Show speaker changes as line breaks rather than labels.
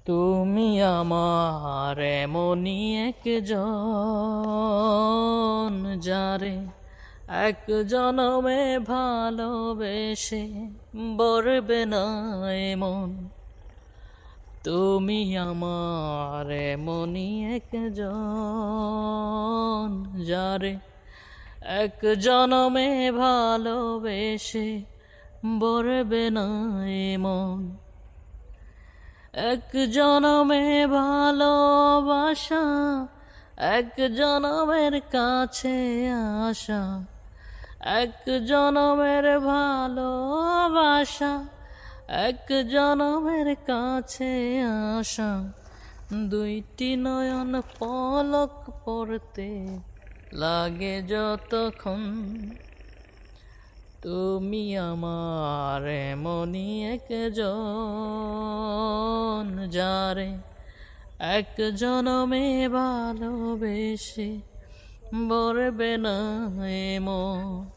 তুমি আমার এমনই একজন, যারে এক জনমে ভালোবেসে বরবে না এমন। তুমি আমার এমনই একজন, যারে এক জনমে ভালোবেসে বরবে না এমন। এক জনমে ভালোবাসা, এক জনমের কাছে আসা, এক জনমের ভালোবাসা, এক জনমের কাছে আসা। দুইটি নয়ন পলক পড়তে লাগে যতক্ষণ। তুমি আমার এমনই একজন, যারে এক জনমে ভালোবেসে বরবে না এমন।